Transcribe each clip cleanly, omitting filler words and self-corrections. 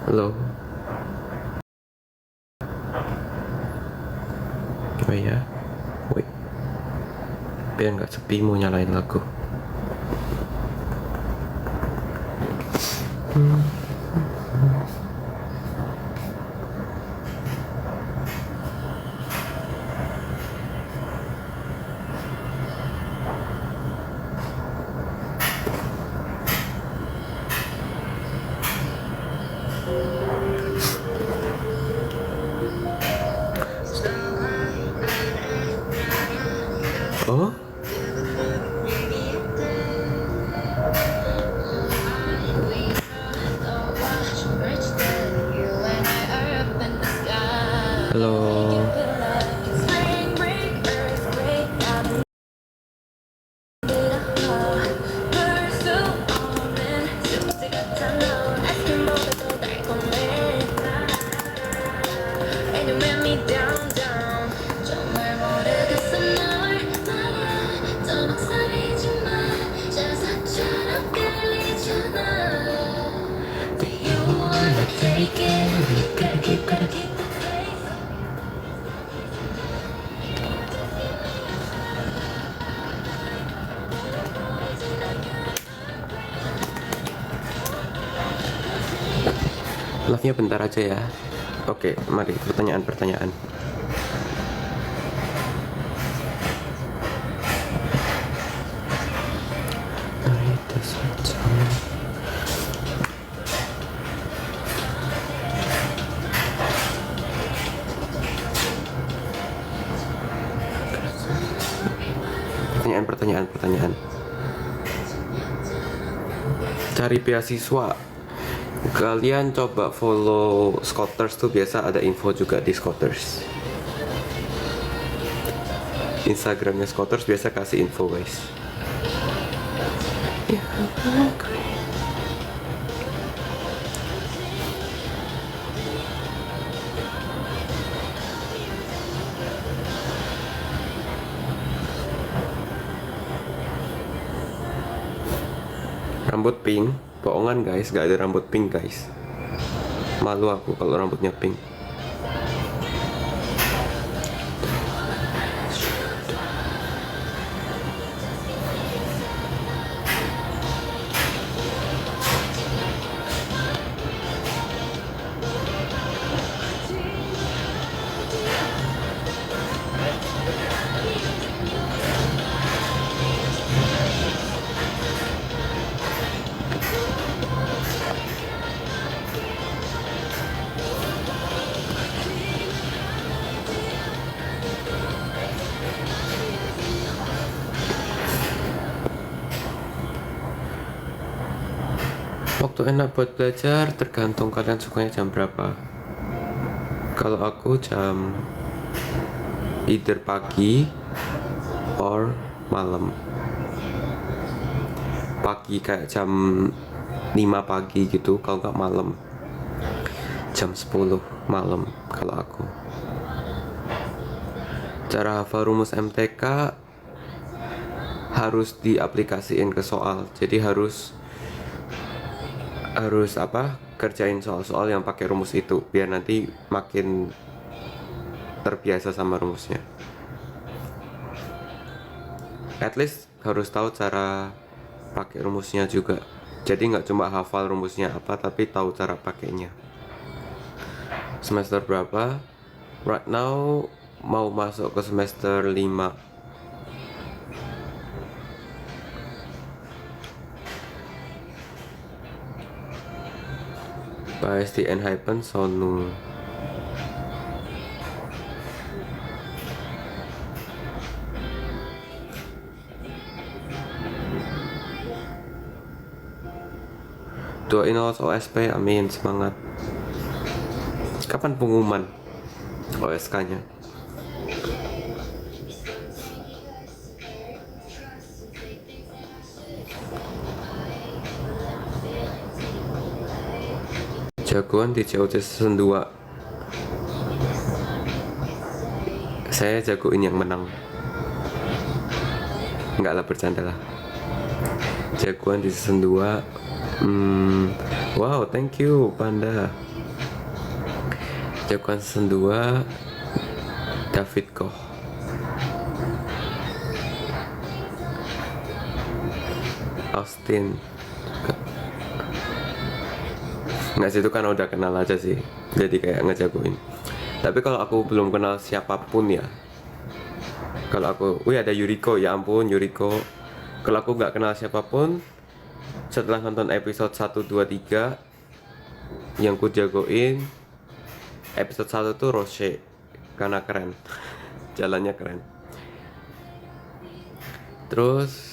Halo. Oh ya. Wait. Biar nggak sepi mau nyalain lagu. Oh? Halo. Live-nya bentar aja ya. Oke, mari pertanyaan-pertanyaan. Pertanyaan. Cari beasiswa. Kalian coba follow Scooters tuh, biasa ada info juga di Scooters. Instagramnya Scooters biasa kasih info, guys. Rambut pink, bohongan guys, gak ada rambut pink guys. Malu aku kalau rambutnya pink. Waktu enak buat belajar tergantung kalian sukanya jam berapa. Kalau aku jam either pagi or malam. Pagi kayak jam 5 pagi gitu, kalau nggak malam jam 10 malam kalau aku. Cara hafal rumus MTK harus diaplikasiin ke soal. Jadi harus kerjain soal-soal yang pakai rumus itu biar nanti makin terbiasa sama rumusnya. At least harus tahu cara pakai rumusnya juga. Jadi nggak cuma hafal rumusnya apa, tapi tahu cara pakainya. Semester berapa? Right now mau masuk ke semester 5. Pasti Enhypen Sonu. Doain OSP, amin, semangat. Kapan pengumuman OSK-nya? Jagoan di COC season 2. Saya jagoin yang menang. Enggak lah, bercanda lah. Jagoan di season 2. Wow, thank you Panda. jagoan season 2 David Koch. Austin nggak sih, itu kan udah kenal aja sih, jadi kayak ngejagoin. Tapi kalau aku belum kenal siapapun ya, kalau aku, wih ada Yuriko, ya ampun Yuriko. Kalau aku nggak kenal siapapun, setelah nonton episode 1, 2, 3 yang ku jagoin, episode 1 tuh Roche, karena keren, jalannya keren. Terus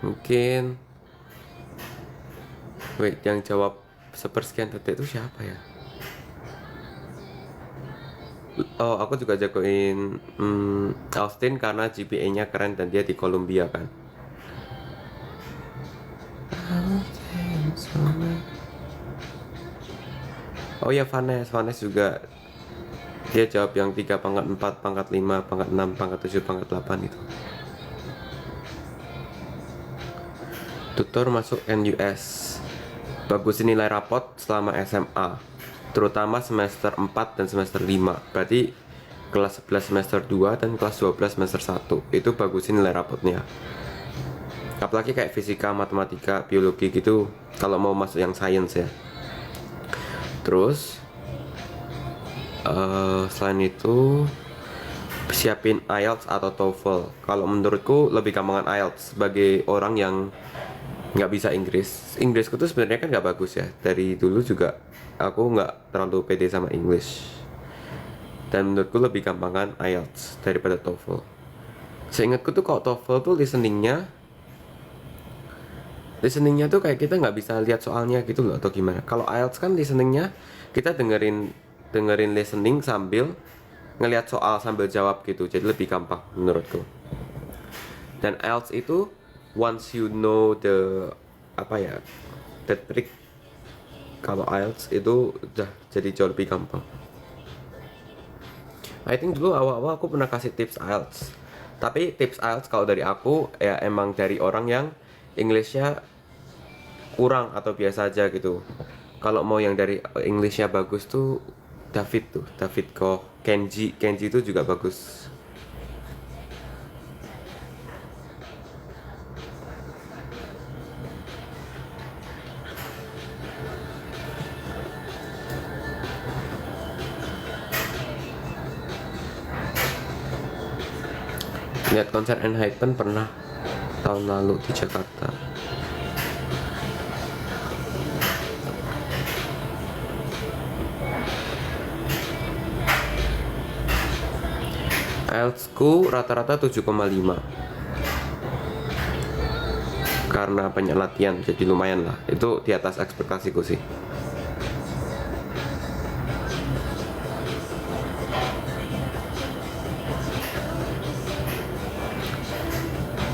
mungkin wait, yang jawab sepersekian detik itu siapa ya? Oh, aku juga jagoin Austin karena GPA-nya keren dan dia di Columbia kan. Oh ya, Vanes juga. Dia jawab yang 3, pangkat 4, pangkat 5, pangkat 6, pangkat 7, pangkat 8 itu. Tutor masuk NUS. Bagusin nilai rapot selama SMA, terutama semester 4 dan semester 5. Berarti kelas 11 semester 2 dan kelas 12 semester 1. Itu bagusin nilai rapotnya. Apalagi kayak fisika, matematika, biologi gitu, kalau mau masuk yang science ya. Terus selain itu siapin IELTS atau TOEFL. Kalau menurutku lebih gampangan IELTS sebagai orang yang nggak bisa Inggris. Inggrisku tuh sebenarnya kan nggak bagus ya. Dari dulu juga aku nggak terlalu pede sama English. Dan menurutku lebih gampangan IELTS daripada TOEFL. Seingatku tuh kalau TOEFL tuh listeningnya tuh kayak kita nggak bisa lihat soalnya gitu loh, atau gimana. Kalau IELTS kan listeningnya kita dengerin listening sambil ngelihat soal sambil jawab gitu, jadi lebih gampang menurutku. Dan IELTS itu once you know the trick, kalau IELTS itu udah jadi jauh lebih gampang. I think dulu awal-awal aku pernah kasih tips IELTS, tapi tips IELTS kalau dari aku ya emang dari orang yang Englishnya kurang atau biasa aja gitu. Kalau mau yang dari Englishnya bagus tuh David Koch, Kenji itu juga bagus. Lihat konser Enhypen pernah tahun lalu di Jakarta. IELTS ku rata-rata 7,5 karena banyak latihan, jadi lumayan lah. Itu di atas ekspektasiku sih.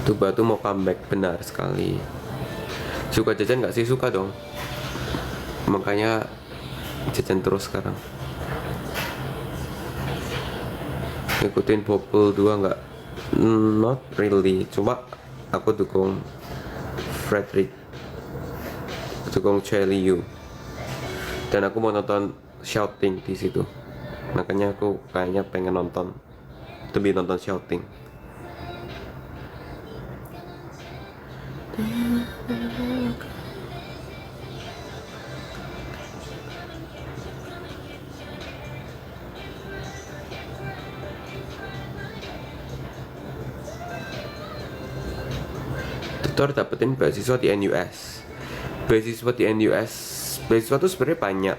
Tuh Batu mau comeback, benar sekali. Suka jajan gak sih? Suka dong. Makanya jajan terus sekarang. Ngikutin Bobble 2 nggak? Not really, cuma aku dukung Frederick, dukung Charlie Yu, dan aku mau nonton Shouting di situ. Makanya aku kayaknya pengen nonton Shouting. Tutor dapetin beasiswa di NUS. Beasiswa tuh sebenarnya banyak,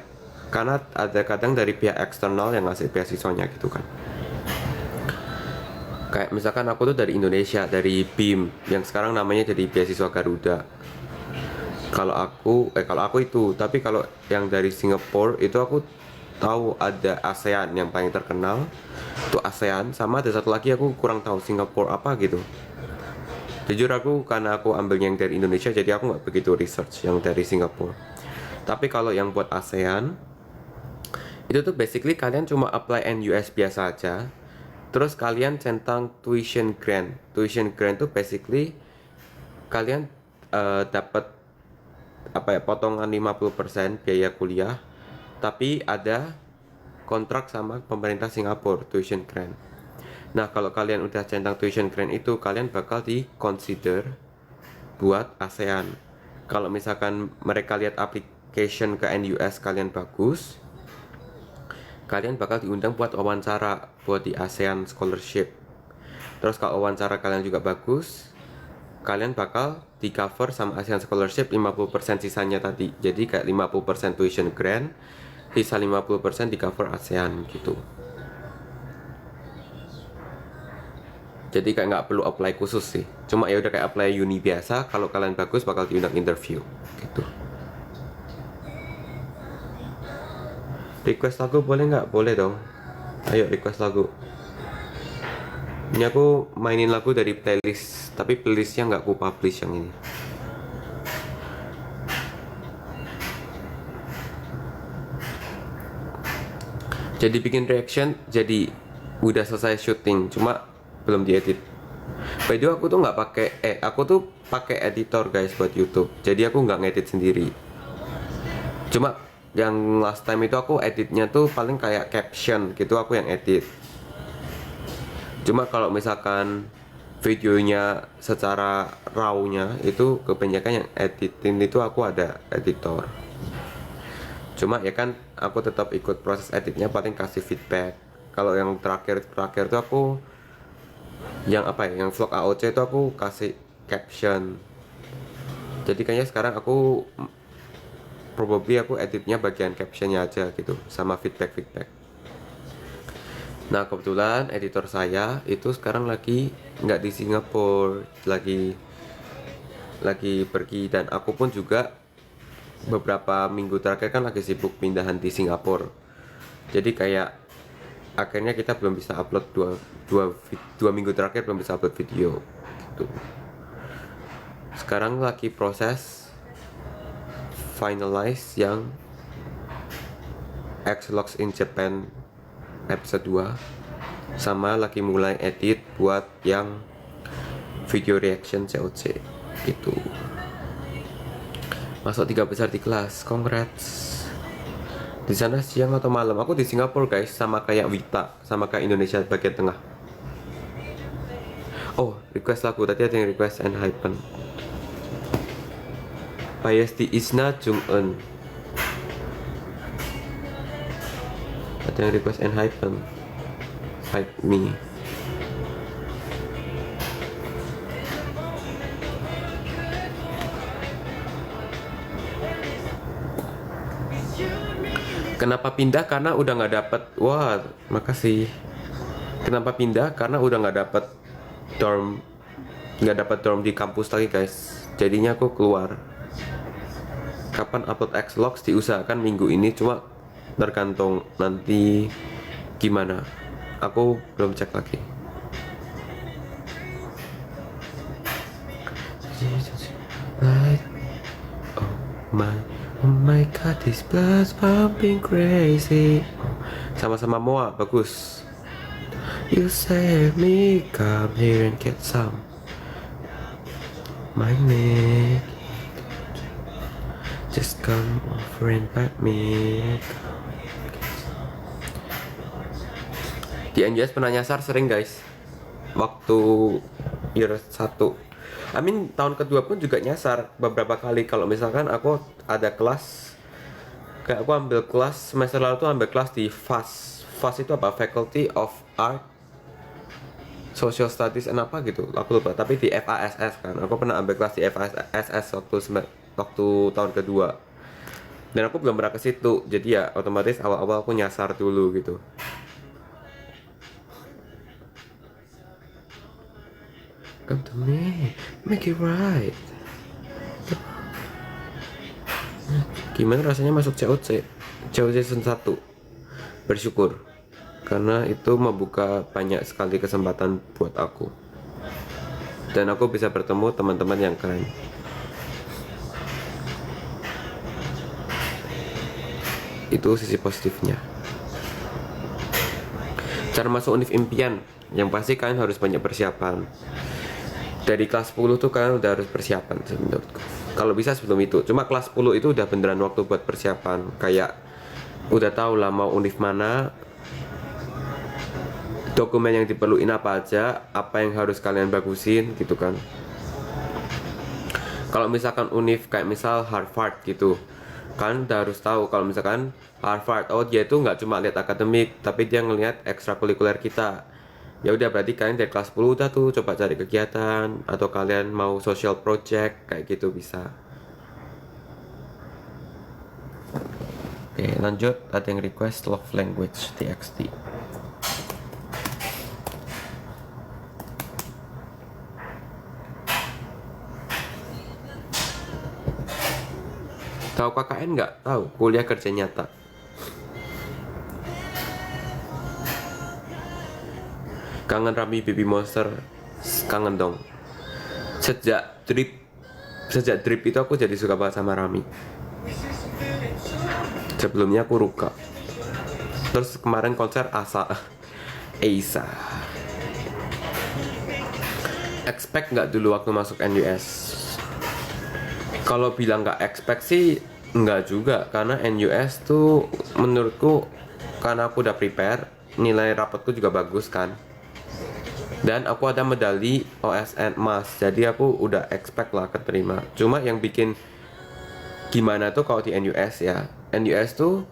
karena ada kadang dari pihak eksternal yang ngasih beasiswanya gitu kan. Kayak misalkan aku tuh dari Indonesia, dari BIM yang sekarang namanya jadi beasiswa Garuda. Kalau aku itu, tapi kalau yang dari Singapura itu aku tahu ada ASEAN yang paling terkenal, tuh ASEAN, sama ada satu lagi aku kurang tahu Singapura apa gitu. Jujur karena aku ambil yang dari Indonesia, jadi aku nggak begitu research yang dari Singapura. Tapi kalau yang buat ASEAN, itu tuh basically kalian cuma apply NUS biasa aja. Terus kalian centang tuition grant. Tuition grant tuh basically kalian dapat potongan 50% biaya kuliah. tapi ada kontrak sama pemerintah Singapura, tuition grant. Nah, kalau kalian udah centang tuition grant itu, kalian bakal di consider buat ASEAN. Kalau misalkan mereka lihat application ke NUS kalian bagus, kalian bakal diundang buat wawancara buat di ASEAN Scholarship. Terus kalau wawancara kalian juga bagus, kalian bakal di cover sama ASEAN Scholarship 50% sisanya tadi. Jadi kayak 50% tuition grant, sisa 50% di cover ASEAN gitu. Jadi kayak nggak perlu apply khusus sih. Cuma ya udah kayak apply uni biasa. Kalau kalian bagus bakal diundang interview gitu. Request lagu boleh nggak? Boleh dong. Ayo request lagu. Ini aku mainin lagu dari playlist, tapi playlistnya nggak aku publish yang ini. Jadi bikin reaction, jadi udah selesai syuting, cuma belum diedit. By the way, aku tuh nggak pakai editor guys buat YouTube. Jadi aku nggak ngedit sendiri. Cuma yang last time itu aku editnya tuh paling kayak caption gitu, aku yang edit. Cuma kalau misalkan videonya secara raw-nya itu kebanyakan yang editing itu aku ada editor. Cuma ya kan aku tetap ikut proses editnya, paling kasih feedback. Kalau yang terakhir tuh aku yang yang vlog AOC itu aku kasih caption. Jadi kayaknya sekarang aku probably aku editnya bagian captionnya aja gitu, sama feedback. Nah kebetulan editor saya itu sekarang lagi nggak di Singapura, lagi pergi, dan aku pun juga beberapa minggu terakhir kan lagi sibuk pindahan di Singapura. Jadi kayak akhirnya kita belum bisa upload dua minggu terakhir belum bisa upload video gitu. Sekarang lagi proses finalize yang Xlogs in Japan episode 2, sama lagi mulai edit buat yang video reaction COC gitu. Masuk 3 besar di kelas, congrats. Di sana siang atau malam? Aku di Singapura guys, sama kayak Wita, sama kayak Indonesia bagian tengah. Oh, request lagu tadi ada yang request Enhypen. Payesti Isna Jung Eun. Ada yang request Enhypen. Fight Me. Kenapa pindah? Karena udah nggak dapet. Wah, makasih. Kenapa pindah? Karena udah nggak dapet dorm di kampus lagi guys. Jadinya aku keluar. Kapan upload Xlogs? Diusahakan minggu ini, cuma tergantung nanti gimana. Aku belum cek lagi. Oh my god, this blood's pumping crazy. Sama-sama Moa, bagus. You save me, come here and get some. My neck. Just come over and pat me. Di NJS pernah nyasar sering guys. Waktu year 1, tahun kedua pun juga nyasar beberapa kali. Kalau misalkan aku ada kelas, kayak aku ambil kelas semester lalu tuh ambil kelas di FAS. FAS itu apa? Faculty of Art, Social Studies and apa gitu, aku lupa. Tapi di FASS kan, aku pernah ambil kelas di FASS waktu tahun kedua. Dan aku belum pernah ke situ, jadi ya otomatis awal-awal aku nyasar dulu gitu. Come to me, make it right. Gimana rasanya masuk COC season 1? Bersyukur, karena itu membuka banyak sekali kesempatan buat aku. Dan aku bisa bertemu teman-teman yang keren. Itu sisi positifnya. Cara masuk univ impian, yang pasti kalian harus banyak persiapan. Dari kelas 10 tuh kalian udah harus persiapan menurutku. Kalau bisa sebelum itu. Cuma kelas 10 itu udah beneran waktu buat persiapan. Kayak udah tahu lah mau univ mana, dokumen yang diperluin apa aja, apa yang harus kalian bagusin gitu kan. Kalau misalkan univ kayak misal Harvard gitu, kan udah harus tahu kalau misalkan Harvard, oh dia itu nggak cuma lihat akademik, tapi dia ngelihat ekstrakurikuler kita. Ya udah berarti kalian dari kelas 10 udah tuh coba cari kegiatan, atau kalian mau social project kayak gitu bisa. Oke, lanjut. Ada yang request love language TXT. Tahu KKN nggak? Tahu, kuliah kerja nyata. Kangen Rami Baby Monster, kangen dong. Sejak drip itu aku jadi suka banget sama Rami. Sebelumnya aku Ruka. Terus kemarin konser Eisa. Expect nggak dulu waktu masuk NUS? Kalau bilang nggak expect sih nggak juga, karena NUS tuh menurutku karena aku udah prepare, nilai rapotku juga bagus kan, dan aku ada medali OSN emas, jadi aku udah expect lah keterima. Cuma yang bikin gimana tuh kalau di NUS ya, NUS tuh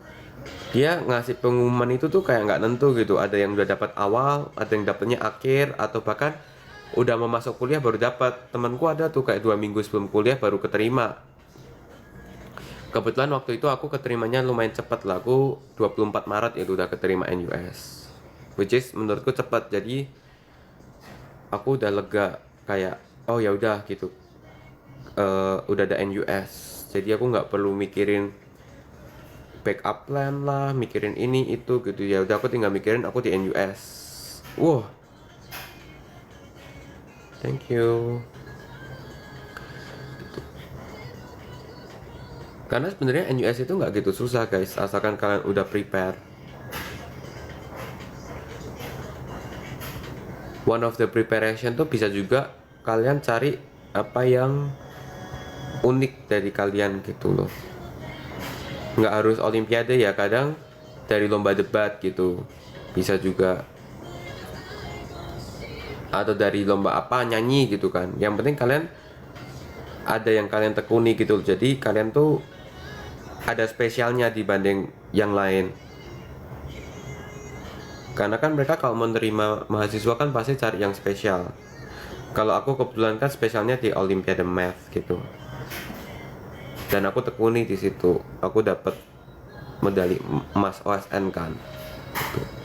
dia ngasih pengumuman itu tuh kayak nggak nentu gitu. Ada yang udah dapat awal, ada yang dapatnya akhir, atau bahkan udah mau masuk kuliah baru dapat. Temanku ada tuh kayak 2 minggu sebelum kuliah baru keterima. Kebetulan waktu itu aku keterimanya lumayan cepat lah, aku 24 Maret itu udah keterima NUS, which is menurutku cepat. Jadi aku udah lega, kayak oh ya udah gitu, udah ada NUS, jadi aku nggak perlu mikirin backup plan lah, mikirin ini itu gitu. Ya udah aku tinggal mikirin aku di NUS. Wow, thank you. Karena sebenarnya NUS itu nggak gitu susah guys, asalkan kalian udah prepare. One of the preparation tuh bisa juga kalian cari apa yang unik dari kalian gitu loh. Nggak harus olimpiade ya, kadang dari lomba debat gitu bisa juga, atau dari lomba apa nyanyi gitu kan. Yang penting kalian ada yang kalian tekuni gitu. Jadi kalian tuh ada spesialnya dibanding yang lain. Karena kan mereka kalau menerima mahasiswa kan pasti cari yang spesial. Kalau aku kebetulan kan spesialnya di Olimpiade Math gitu. Dan aku tekuni di situ. Aku dapat medali emas OSN kan. Gitu.